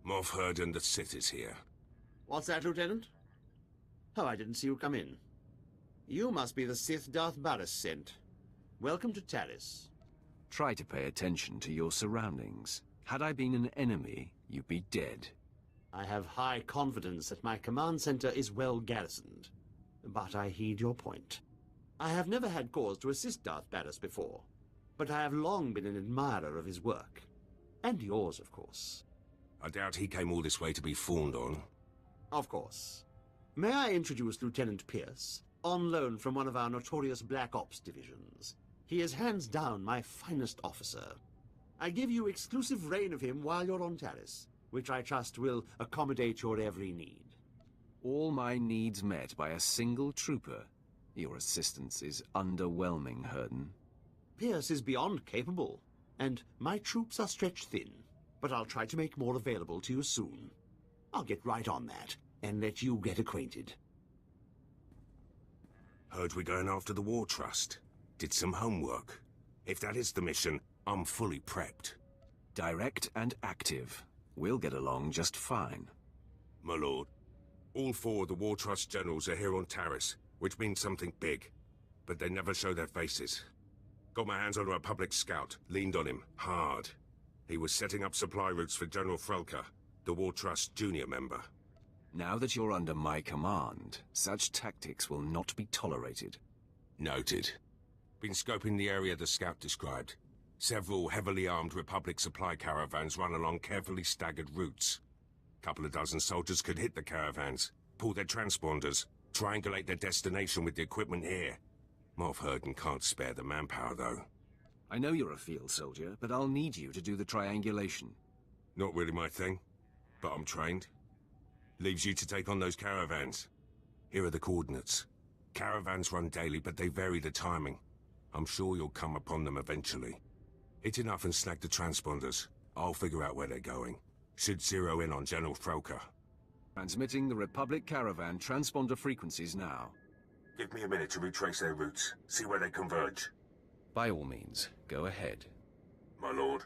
Moff Herden, the Sith is here. What's that, Lieutenant? Oh, I didn't see you come in. You must be the Sith Darth Barris sent. Welcome to Taris. Try to pay attention to your surroundings. Had I been an enemy, you'd be dead. I have high confidence that my command center is well garrisoned. But I heed your point. I have never had cause to assist Darth Barris before, but I have long been an admirer of his work. And yours, of course. I doubt he came all this way to be fawned on. Of course. May I introduce Lieutenant Pierce, on loan from one of our notorious Black Ops divisions. He is hands down my finest officer. I give you exclusive reign of him while you're on Taris, which I trust will accommodate your every need. All my needs met by a single trooper. Your assistance is underwhelming, Herden. Pierce is beyond capable, and my troops are stretched thin, but I'll try to make more available to you soon. I'll get right on that, and let you get acquainted. Heard we're going after the War Trust. Did some homework. If that is the mission, I'm fully prepped. Direct and active. We'll get along just fine. My lord, all 4 of the War Trust generals are here on Taris, which means something big. But they never show their faces. Got my hands on a Republic scout, leaned on him, hard. He was setting up supply routes for General Frelka, the War Trust junior member. Now that you're under my command, such tactics will not be tolerated. Noted. Been scoping the area the scout described. Several heavily armed Republic supply caravans run along carefully staggered routes. Couple of dozen soldiers could hit the caravans, pull their transponders, triangulate their destination with the equipment here. Moff Herden can't spare the manpower, though. I know you're a field soldier, but I'll need you to do the triangulation. Not really my thing, but I'm trained. Leaves you to take on those caravans. Here are the coordinates. Caravans run daily, but they vary the timing. I'm sure you'll come upon them eventually. Hit enough and snag the transponders. I'll figure out where they're going. Should zero in on General Frelka. Transmitting the Republic caravan transponder frequencies now. Give me a minute to retrace their routes, see where they converge. By all means, go ahead. My lord,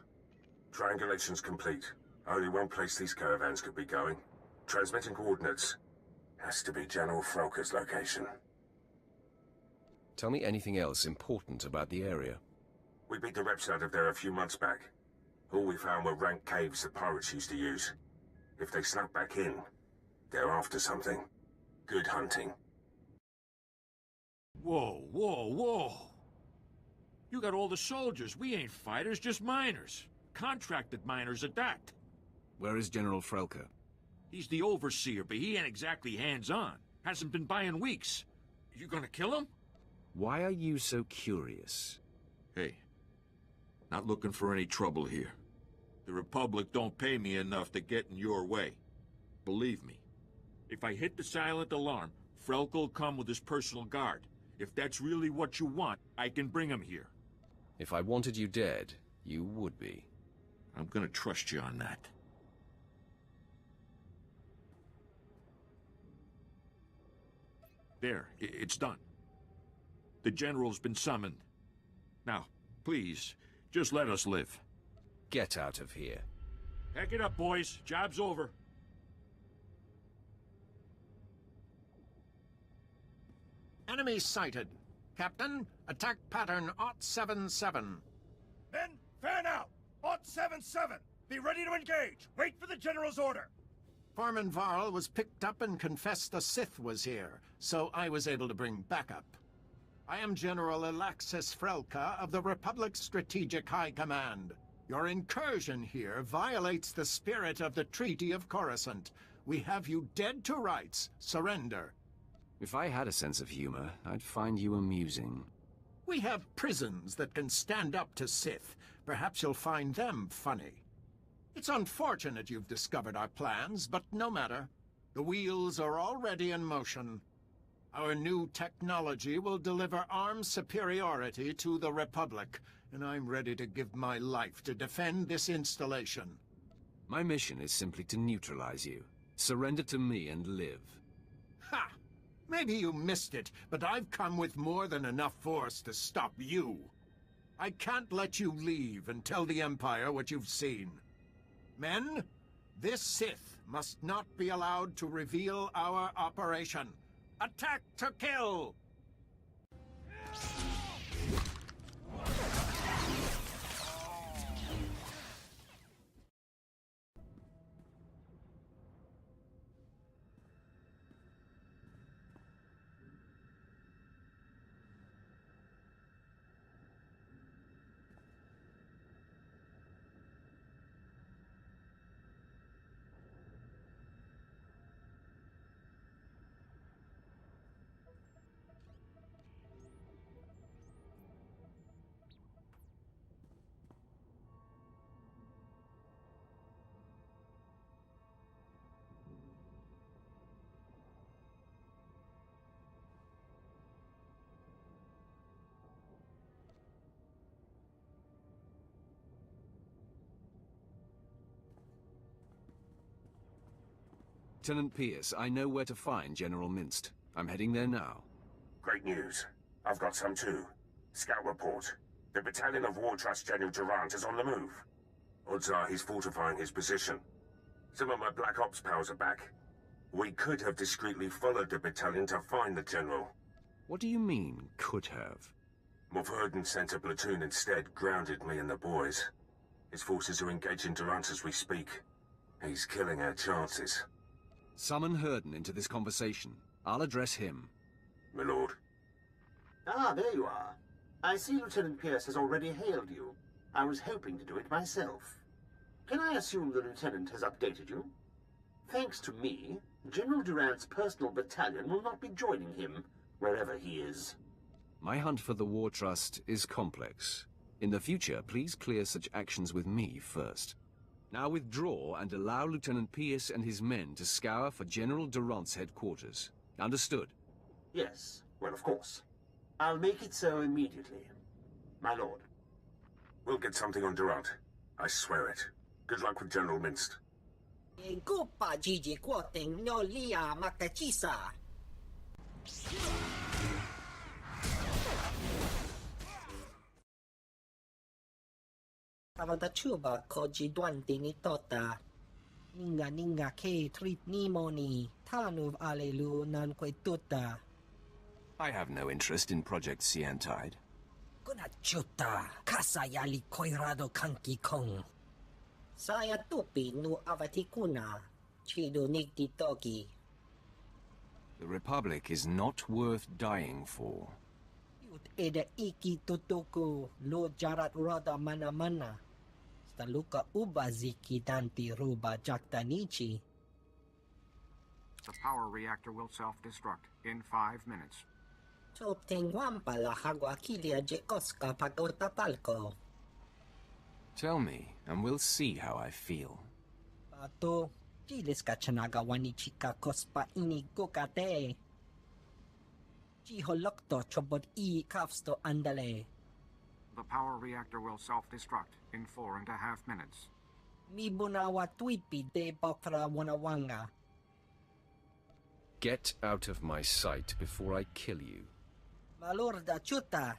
triangulation's complete. Only one place these caravans could be going. Transmitting coordinates. Has to be General Frelka's location. Tell me anything else important about the area. We beat the reps out of there a few months back. All we found were rank caves the pirates used to use. If they snuck back in, they're after something. Good hunting. Whoa, whoa, whoa! You got all the soldiers. We ain't fighters, just miners. Contracted miners at that. Where is General Frelka? He's the overseer, but he ain't exactly hands-on. Hasn't been by in weeks. You gonna kill him? Why are you so curious? Hey, not looking for any trouble here. The Republic don't pay me enough to get in your way. Believe me. If I hit the silent alarm, Frelka will come with his personal guard. If that's really what you want, I can bring him here. If I wanted you dead, you would be. I'm gonna trust you on that. There, it's done. The General's been summoned. Now, please, just let us live. Get out of here. Pack it up, boys. Job's over. Enemy sighted. Captain, attack pattern 077. Men, fan out! 077! Be ready to engage! Wait for the General's order! Foreman Varl was picked up and confessed the Sith was here, so I was able to bring backup. I am General Alexis Frelka of the Republic's Strategic High Command. Your incursion here violates the spirit of the Treaty of Coruscant. We have you dead to rights. Surrender. If I had a sense of humor, I'd find you amusing. We have prisons that can stand up to Sith. Perhaps you'll find them funny. It's unfortunate you've discovered our plans, but no matter. The wheels are already in motion. Our new technology will deliver armed superiority to the Republic, and I'm ready to give my life to defend this installation. My mission is simply to neutralize you. Surrender to me and live. Ha! Maybe you missed it, but I've come with more than enough force to stop you. I can't let you leave and tell the Empire what you've seen. Men, This Sith must not be allowed to reveal our operation. Attack to kill! Lieutenant Pierce, I know where to find General Minst. I'm heading there now. Great news. I've got some too. Scout report. The battalion of War Trust General Durant is on the move. Odds are he's fortifying his position. Some of my Black Ops pals are back. We could have discreetly followed the battalion to find the General. What do you mean, could have? Mulverden sent a platoon instead, grounded me and the boys. His forces are engaging Durant as we speak. He's killing our chances. Summon Herden into this conversation. I'll address him. My lord. Ah, there you are. I see Lieutenant Pierce has already hailed you. I was hoping to do it myself. Can I assume the Lieutenant has updated you? Thanks to me, General Durant's personal battalion will not be joining him, wherever he is. My hunt for the War Trust is complex. In the future, please clear such actions with me first. Now withdraw and allow Lieutenant Pierce and his men to scour for General Durant's headquarters. Understood? Yes, well, of course. I'll make it so immediately. My lord. We'll get something on Durant. I swear it. Good luck with General Minst. Gupa Gigi Quoting no Lia Makachisa. Avadachuba Koji Dwanti Nitota. Ninga Ke Trit Nimoni. Tanuv Alelu Nanquetuta. I have no interest in Project Siantide. Kunachuta. Kasayali Koirado Kanki Kong. Saya tupi nu avatikuna. Chido Nikti Toki. The Republic is not worth dying for. Yut eda iki tutuku lo jarat roda mana. Staluka ubaziki danti ruba jaktanichi. The power reactor will self-destruct in 5 minutes. Choptengwam pala hagwakilia jekoska pagota palko. Tell me, and we'll see how I feel. Pato, chiles kachanaga wanichika kospa ini gokate. Chiholokto chobot I kafsto andale. The power reactor will self-destruct in 4.5 minutes. Mi bunawa tuipi de bokra wanawanga. Get out of my sight before I kill you. Malorda chuta.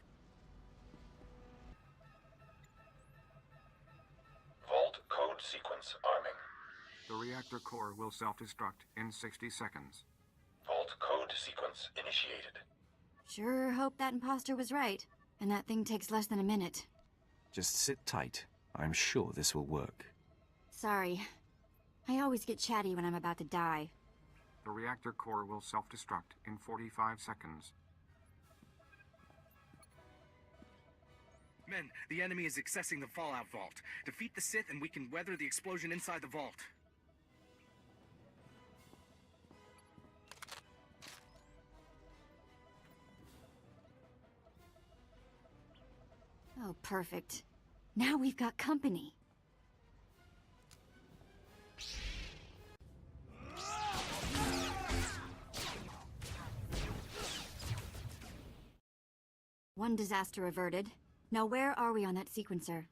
Vault code sequence arming. The reactor core will self-destruct in 60 seconds. Vault code sequence initiated. Sure hope that imposter was right, and that thing takes less than a minute. Just sit tight. I'm sure this will work. Sorry. I always get chatty when I'm about to die. The reactor core will self-destruct in 45 seconds. Men, the enemy is accessing the Fallout Vault. Defeat the Sith and we can weather the explosion inside the vault. Oh, perfect. Now we've got company. One disaster averted. Now where are we on that sequencer?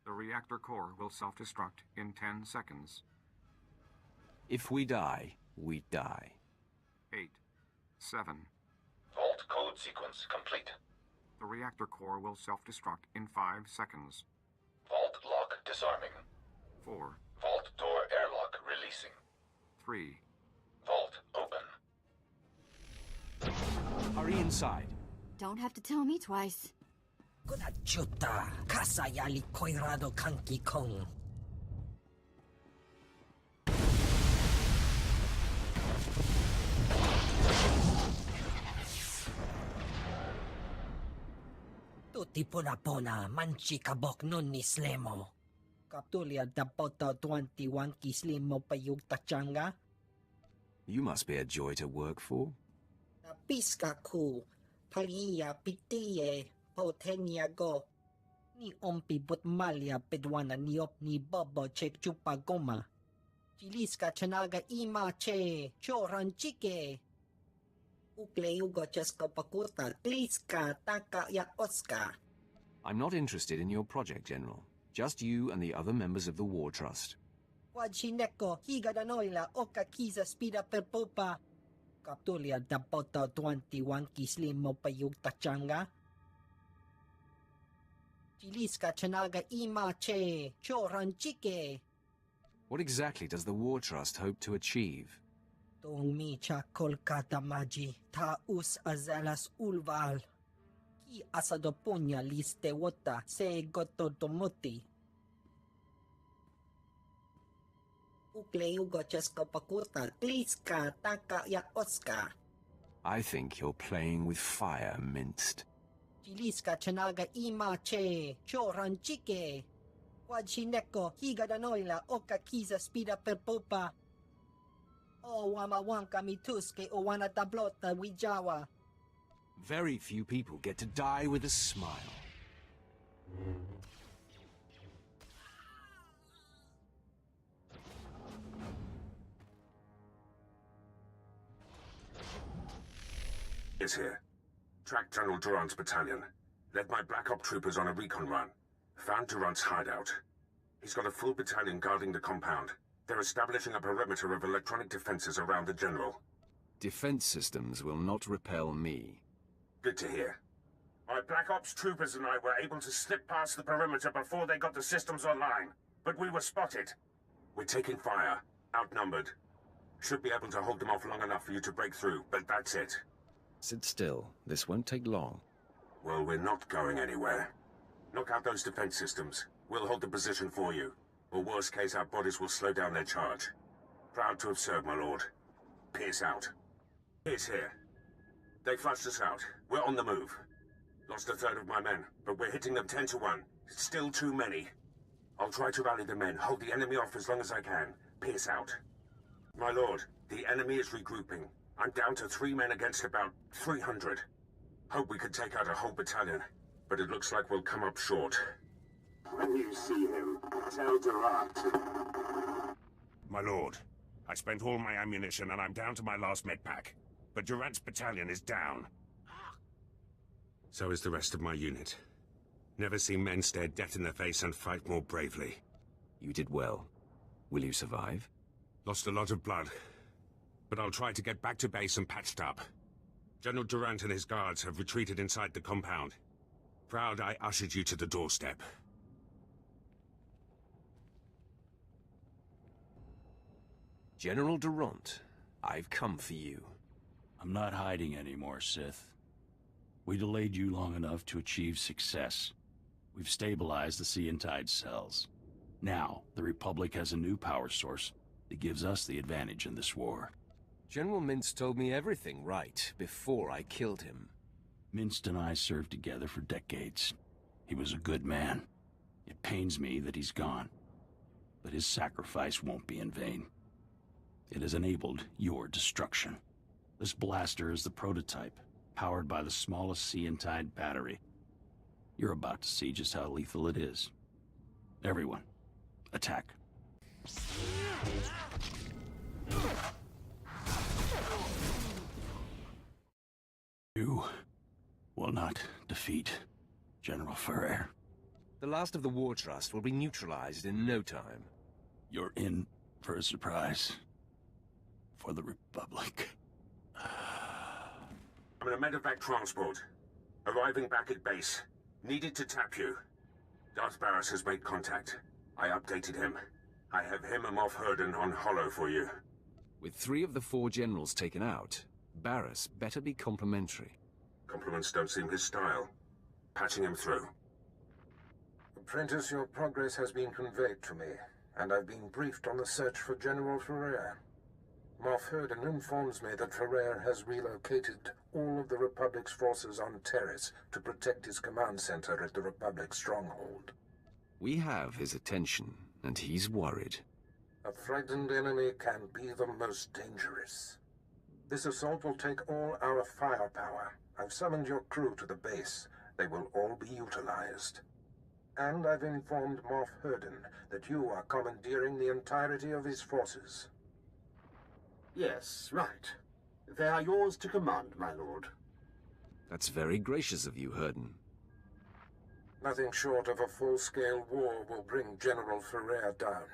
The reactor core will self-destruct in 10 seconds. If we die, we die. 8, 7. Vault code sequence complete. The reactor core will self-destruct in 5 seconds. Vault lock disarming. 4, Vault door airlock releasing. 3. Vault open. Hurry inside. Don't have to tell me twice. Kunachuta, kasayali koirado kanki kong. Tutti pona manchi kabok nun ni slemo. Kaptulia dapoto 21 ki slemo payug tachanga. You must be a joy to work for. Napiska ku, paliya pitiye, potenya go. Ni ompi butmalia pedwana niop ni bobo chek chupa goma. Chiliska chanaga ima che, choran chike. Ukle ugo chesko pakurta, kliska taka ya oska. I'm not interested in your project, General. Just you and the other members of the War Trust. Wajineko, higa danoila, oka kiza spida per popa. Kaptulia dapoto 21 kislim mo payug tachanga. Chiliska chanaga ima che, choran chike. What exactly does the War Trust hope to achieve? Tumicha kolkata maji, taus azalas ulval. Ki asadoponya liste wota se gototomoti. Ukle ugo chesko pakurta, kliska taka ya oska. I think you're playing with fire, Minced. Chiliska chanaga ima che, choran chike. Wajineko, higa danoila, oka kiza spida per popa. O wamawanka mituske o wana tablota wijawa. Very few people get to die with a smile. Is here. Tracked General Durant's battalion. Led my Black Op troopers on a recon run. Found Durant's hideout. He's got a full battalion guarding the compound. They're establishing a perimeter of electronic defenses around the General. Defense systems will not repel me. Good to hear. My Black Ops troopers and I were able to slip past the perimeter before they got the systems online. But we were spotted. We're taking fire. Outnumbered. Should be able to hold them off long enough for you to break through, but that's it. Sit still. This won't take long. Well, we're not going anywhere. Knock out those defense systems. We'll hold the position for you. Or worst case, our bodies will slow down their charge. Proud to have served, my lord. Pierce out. Pierce here. They flushed us out. We're on the move. Lost a third of my men, but we're hitting them 10 to 1. It's still too many. I'll try to rally the men, hold the enemy off as long as I can. Pierce out. My lord, the enemy is regrouping. I'm down to 3 men against about 300. Hope we could take out a whole battalion, but it looks like we'll come up short. When you see him, tell Durant. My lord, I spent all my ammunition and I'm down to my last medpack. But Durant's battalion is down. So is the rest of my unit. Never seen men stare death in the face and fight more bravely. You did well. Will you survive? Lost a lot of blood. But I'll try to get back to base and patched up. General Durant and his guards have retreated inside the compound. Proud I ushered you to the doorstep. General Durant, I've come for you. I'm not hiding anymore, Sith. We delayed you long enough to achieve success. We've stabilized the Sea and Tide cells. Now, the Republic has a new power source that gives us the advantage in this war. General Mintz told me everything right before I killed him. Minst and I served together for decades. He was a good man. It pains me that he's gone. But his sacrifice won't be in vain. It has enabled your destruction. This blaster is the prototype, powered by the smallest Sea and Tide battery. You're about to see just how lethal it is. Everyone, attack. You will not defeat General Ferrer. The last of the War Trust will be neutralized in no time. You're in for a surprise. For the Republic. I'm in a medevac transport. Arriving back at base. Needed to tap you. Darth Barris has made contact. I updated him. I have him and Moff Herden on Hollow for you. With 3 of the 4 generals taken out, Barris better be complimentary. Compliments don't seem his style. Patching him through. Apprentice, your progress has been conveyed to me, and I've been briefed on the search for General Ferrer. Moff Herden informs me that Ferrer has relocated all of the Republic's forces on Terrace to protect his command center at the Republic stronghold. We have his attention, and he's worried. A frightened enemy can be the most dangerous. This assault will take all our firepower. I've summoned your crew to the base. They will all be utilized. And I've informed Moff Herden that you are commandeering the entirety of his forces. Yes, right. They are yours to command, my lord. That's very gracious of you, Herden. Nothing short of a full-scale war will bring General Ferrer down.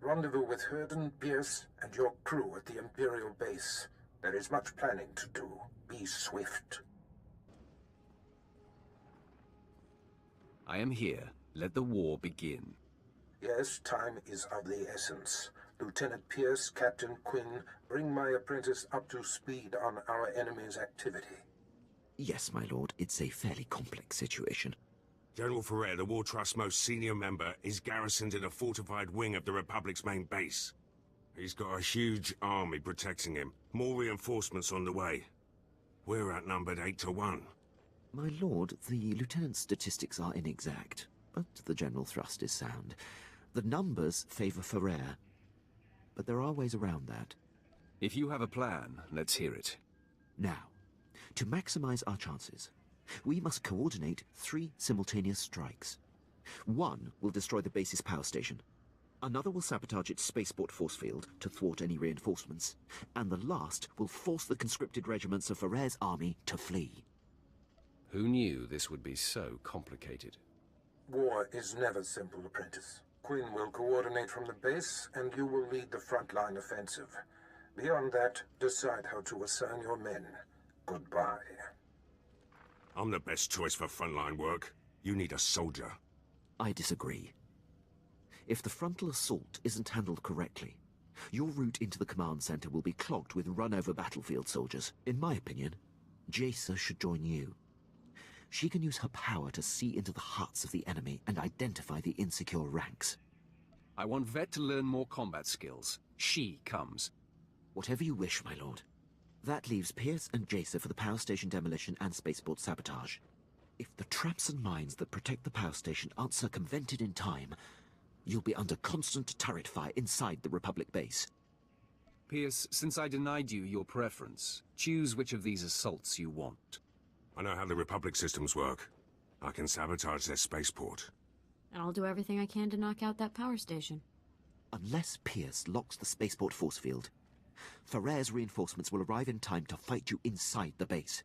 Rendezvous with Herden, Pierce, and your crew at the Imperial base. There is much planning to do. Be swift. I am here. Let the war begin. Yes, time is of the essence. Lieutenant Pierce, Captain Quinn, bring my apprentice up to speed on our enemy's activity. Yes, my lord. It's a fairly complex situation. General Ferrer, the War Trust's most senior member, is garrisoned in a fortified wing of the Republic's main base. He's got a huge army protecting him. More reinforcements on the way. We're outnumbered 8 to 1. My lord, the lieutenant's statistics are inexact, but the general thrust is sound. The numbers favor Ferrer, but there are ways around that. If you have a plan, let's hear it. Now, to maximize our chances, we must coordinate 3 simultaneous strikes. One will destroy the base's power station. Another will sabotage its spaceport force field to thwart any reinforcements. And the last will force the conscripted regiments of Ferrer's army to flee. Who knew this would be so complicated? War is never simple, apprentice. Quinn will coordinate from the base, and you will lead the frontline offensive. Beyond that, decide how to assign your men. Goodbye. I'm the best choice for frontline work. You need a soldier. I disagree. If the frontal assault isn't handled correctly, your route into the command center will be clogged with run-over battlefield soldiers. In my opinion, Jaisa should join you. She can use her power to see into the hearts of the enemy and identify the insecure ranks. I want Vet to learn more combat skills. She comes. Whatever you wish, my lord. That leaves Pierce and Jaisa for the power station demolition and spaceport sabotage. If the traps and mines that protect the power station aren't circumvented in time, you'll be under constant turret fire inside the Republic base. Pierce, since I denied you your preference, choose which of these assaults you want. I know how the Republic systems work. I can sabotage their spaceport. And I'll do everything I can to knock out that power station. Unless Pierce locks the spaceport force field, Ferrer's reinforcements will arrive in time to fight you inside the base.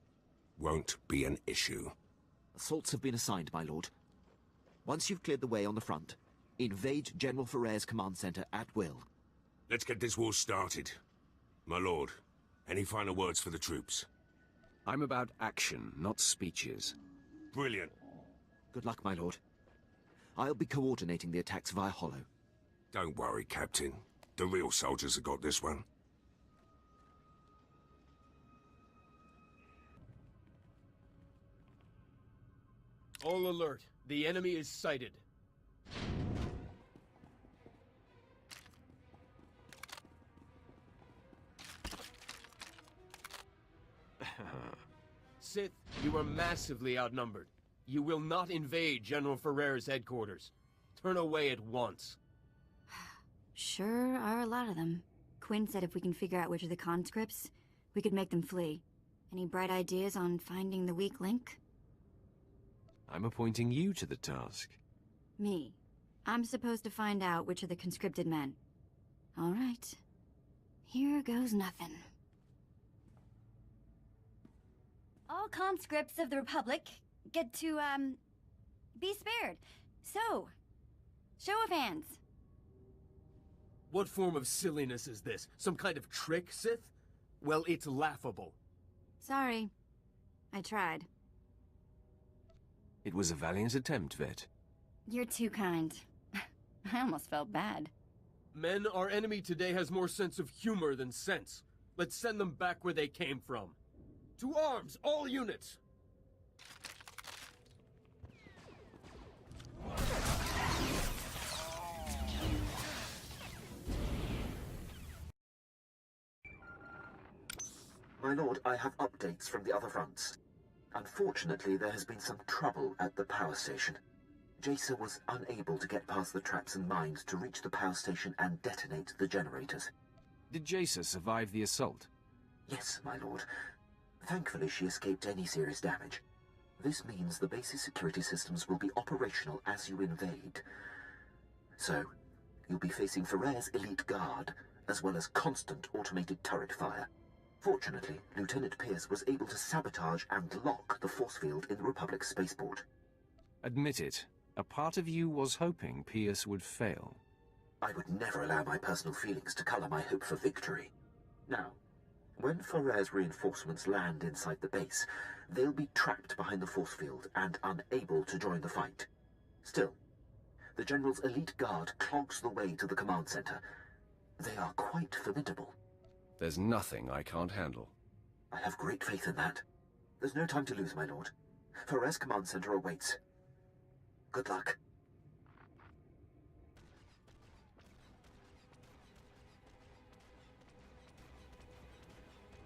Won't be an issue. Assaults have been assigned, my lord. Once you've cleared the way on the front, invade General Ferrer's command center at will. Let's get this war started. My lord, any final words for the troops? I'm about action, not speeches. Brilliant. Good luck, my lord. I'll be coordinating the attacks via Hollow. Don't worry, Captain. The real soldiers have got this one. All alert. The enemy is sighted. Sith, you are massively outnumbered. You will not invade General Ferrer's headquarters. Turn away at once. Sure are a lot of them. Quinn said if we can figure out which are the conscripts, we could make them flee. Any bright ideas on finding the weak link? I'm appointing you to the task. Me. I'm supposed to find out which are the conscripted men. All right. Here goes nothing. All conscripts of the Republic get to, be spared. So, show of hands. What form of silliness is this? Some kind of trick, Sith? Well, it's laughable. Sorry. I tried. It was a valiant attempt, Vet. You're too kind. I almost felt bad. Men, our enemy today has more sense of humor than sense. Let's send them back where they came from. To arms, all units! My lord, I have updates from the other fronts. Unfortunately, there has been some trouble at the power station. Jacer was unable to get past the traps and mines to reach the power station and detonate the generators. Did Jacer survive the assault? Yes, my lord. Thankfully, she escaped any serious damage. This means the base's security systems will be operational as you invade. So, you'll be facing Ferrer's elite guard, as well as constant automated turret fire. Fortunately, Lieutenant Pierce was able to sabotage and lock the force field in the Republic's spaceport. Admit it, a part of you was hoping Pierce would fail. I would never allow my personal feelings to color my hope for victory. Now, when Ferrer's reinforcements land inside the base, they'll be trapped behind the force field and unable to join the fight. Still, the General's elite guard clogs the way to the command center. They are quite formidable. There's nothing I can't handle. I have great faith in that. There's no time to lose, my lord. Ferrer's command center awaits. Good luck.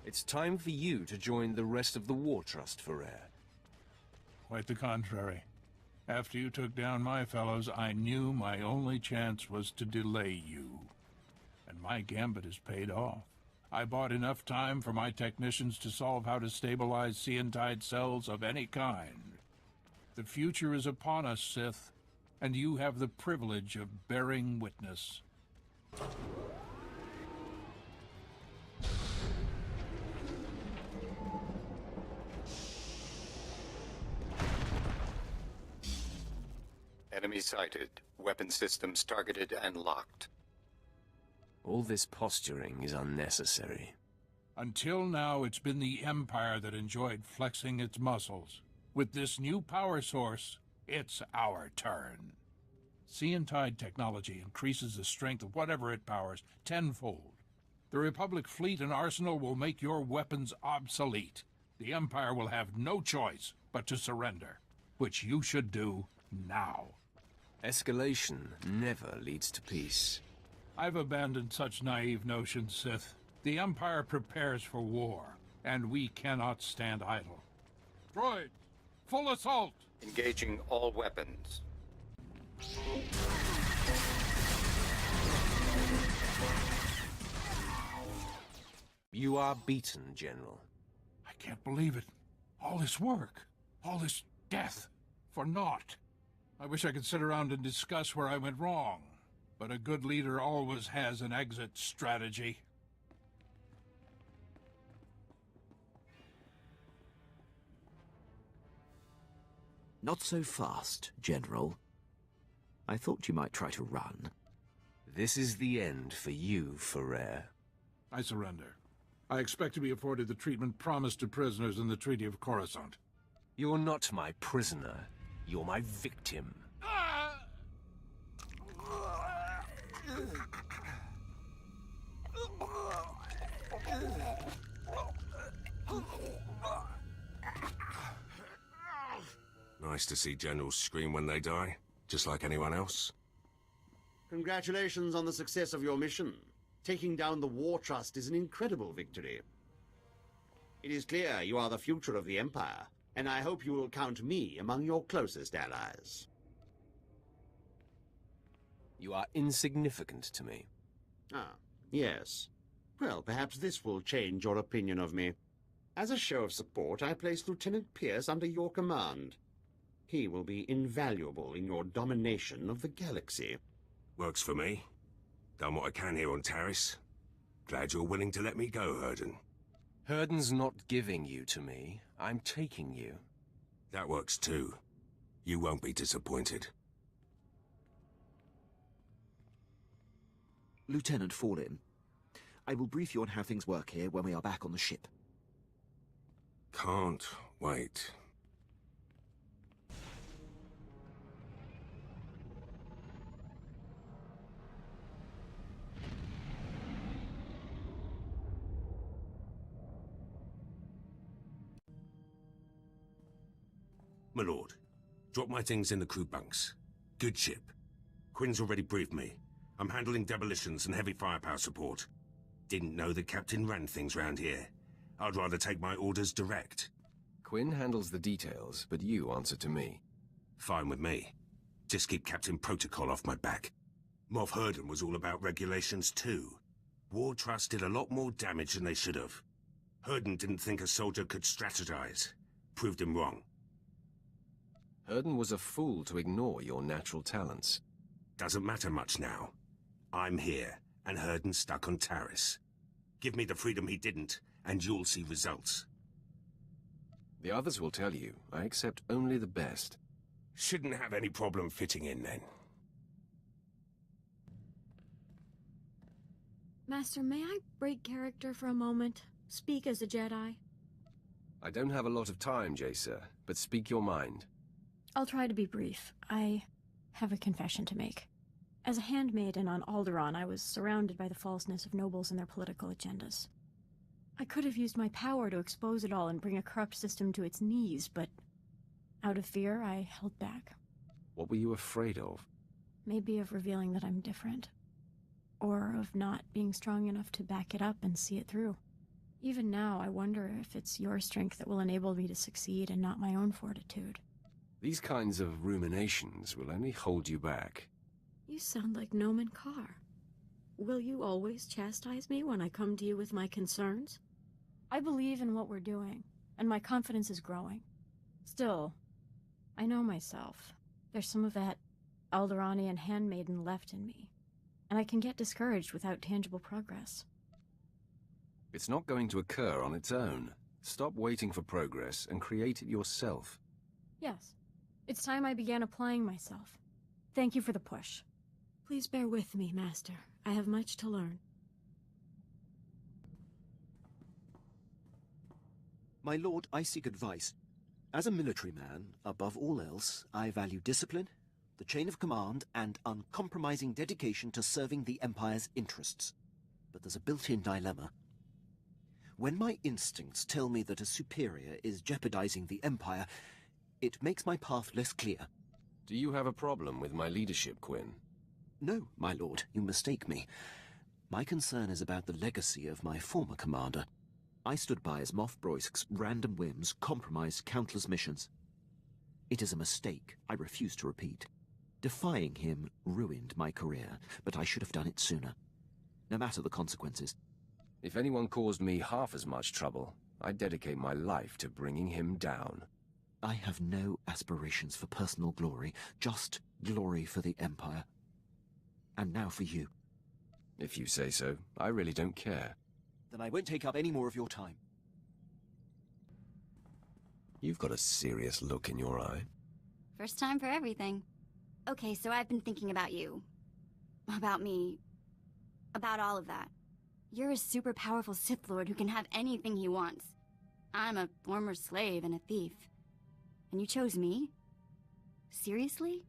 It's time for you to join the rest of the War Trust, Ferrer. Quite the contrary. After you took down my fellows, I knew my only chance was to delay you. And my gambit has paid off. I bought enough time for my technicians to solve how to stabilize Seantide cells of any kind. The future is upon us, Sith, and you have the privilege of bearing witness. Enemy sighted. Weapon systems targeted and locked. All this posturing is unnecessary. Until now, it's been the Empire that enjoyed flexing its muscles. With this new power source, it's our turn. Seantide technology increases the strength of whatever it powers tenfold. The Republic fleet and arsenal will make your weapons obsolete. The Empire will have no choice but to surrender, which you should do now. Escalation never leads to peace. I've abandoned such naive notions, Sith. The Empire prepares for war, and we cannot stand idle. Droid, full assault! Engaging all weapons. You are beaten, General. I can't believe it. All this work, all this death, for naught. I wish I could sit around and discuss where I went wrong. But a good leader always has an exit strategy. Not so fast, General. I thought you might try to run. This is the end for you, Ferrer. I surrender. I expect to be afforded the treatment promised to prisoners in the Treaty of Coruscant. You're not my prisoner. You're my victim. Nice to see generals scream when they die, just like anyone else. Congratulations on the success of your mission. Taking down the War Trust is an incredible victory. It is clear you are the future of the Empire, and I hope you will count me among your closest allies. You are insignificant to me. Ah, yes. Well, perhaps this will change your opinion of me. As a show of support, I place Lieutenant Pierce under your command. He will be invaluable in your domination of the galaxy. Works for me. Done what I can here on Taris. Glad you're willing to let me go, Herden. Herden's not giving you to me. I'm taking you. That works too. You won't be disappointed. Lieutenant Fallin, I will brief you on how things work here when we are back on the ship. Can't wait. My lord, drop my things in the crew bunks. Good ship. Quinn's already briefed me. I'm handling demolitions and heavy firepower support. Didn't know the captain ran things round here. I'd rather take my orders direct. Quinn handles the details, but you answer to me. Fine with me. Just keep Captain Protocol off my back. Moff Herden was all about regulations too. War Trust did a lot more damage than they should have. Herden didn't think a soldier could strategize. Proved him wrong. Herden was a fool to ignore your natural talents. Doesn't matter much now. I'm here, and Herden's stuck on Taris. Give me the freedom he didn't, and you'll see results. The others will tell you, I accept only the best. Shouldn't have any problem fitting in, then. Master, may I break character for a moment? Speak as a Jedi? I don't have a lot of time, Jacer, but speak your mind. I'll try to be brief. I have a confession to make. As a handmaiden on Alderaan, I was surrounded by the falseness of nobles and their political agendas. I could have used my power to expose it all and bring a corrupt system to its knees, but out of fear, I held back. What were you afraid of? Maybe of revealing that I'm different. Or of not being strong enough to back it up and see it through. Even now, I wonder if it's your strength that will enable me to succeed and not my own fortitude. These kinds of ruminations will only hold you back. You sound like Noman Carr. Will you always chastise me when I come to you with my concerns? I believe in what we're doing, and my confidence is growing. Still, I know myself. There's some of that Alderaanian handmaiden left in me, and I can get discouraged without tangible progress. It's not going to occur on its own. Stop waiting for progress and create it yourself. Yes, it's time I began applying myself. Thank you for the push. Please bear with me, Master. I have much to learn. My lord, I seek advice. As a military man, above all else, I value discipline, the chain of command, and uncompromising dedication to serving the Empire's interests. But there's a built-in dilemma. When my instincts tell me that a superior is jeopardizing the Empire, it makes my path less clear. Do you have a problem with my leadership, Quinn? No, my lord, you mistake me. My concern is about the legacy of my former commander. I stood by as Moff Broisk's random whims compromised countless missions. It is a mistake I refuse to repeat. Defying him ruined my career, but I should have done it sooner. No matter the consequences. If anyone caused me half as much trouble, I'd dedicate my life to bringing him down. I have no aspirations for personal glory, just glory for the Empire. And now for you. If you say so, I really don't care. Then I won't take up any more of your time. You've got a serious look in your eye. First time for everything. Okay, so I've been thinking about you. About me. About all of that. You're a super powerful Sith Lord who can have anything he wants. I'm a former slave and a thief. And you chose me? Seriously?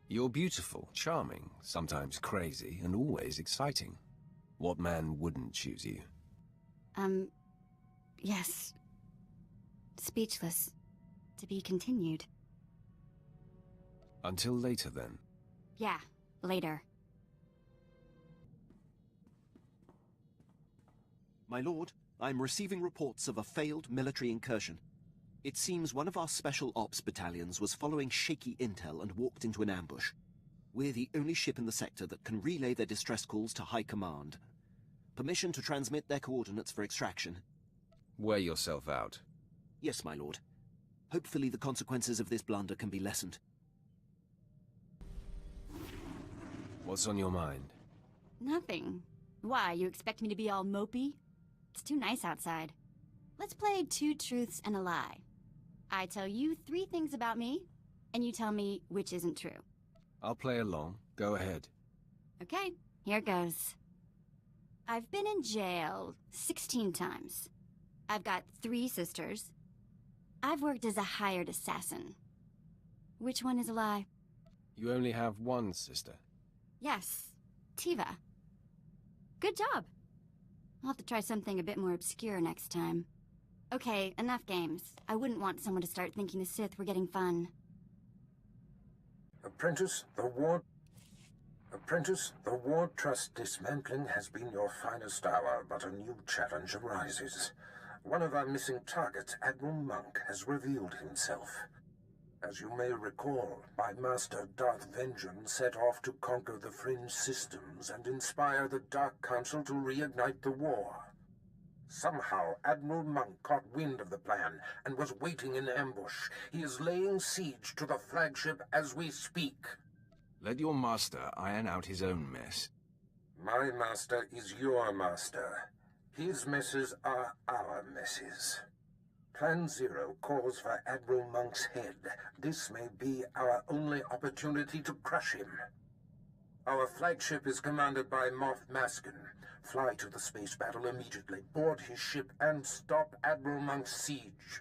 You're beautiful, charming, sometimes crazy, and always exciting. What man wouldn't choose you? Yes. Speechless. To be continued. Until later, then. Yeah, later. My lord, I'm receiving reports of a failed military incursion. It seems one of our special ops battalions was following shaky intel and walked into an ambush. We're the only ship in the sector that can relay their distress calls to High Command. Permission to transmit their coordinates for extraction. Wear yourself out. Yes, my lord. Hopefully the consequences of this blunder can be lessened. What's on your mind? Nothing. Why, you expect me to be all mopey? It's too nice outside. Let's play 2 truths and a lie. I tell you 3 things about me, and you tell me which isn't true. I'll play along. Go ahead. Okay, here goes. I've been in jail 16 times. I've got 3 sisters. I've worked as a hired assassin. Which one is a lie? You only have one sister. Yes, Tiva. Good job. I'll have to try something a bit more obscure next time. Okay, enough games. I wouldn't want someone to start thinking the Sith were getting fun. Apprentice, the Ward Trust dismantling has been your finest hour, but a new challenge arises. One of our missing targets, Admiral Monk, has revealed himself. As you may recall, my master Darth Vengeance set off to conquer the Fringe systems and inspire the Dark Council to reignite the war. Somehow, Admiral Monk caught wind of the plan and was waiting in ambush. He is laying siege to the flagship as we speak. Let your master iron out his own mess. My master is your master. His messes are our messes. Plan Zero calls for Admiral Monk's head. This may be our only opportunity to crush him. Our flagship is commanded by Moff Maskin. Fly to the space battle immediately, board his ship, and stop Admiral Monk's siege.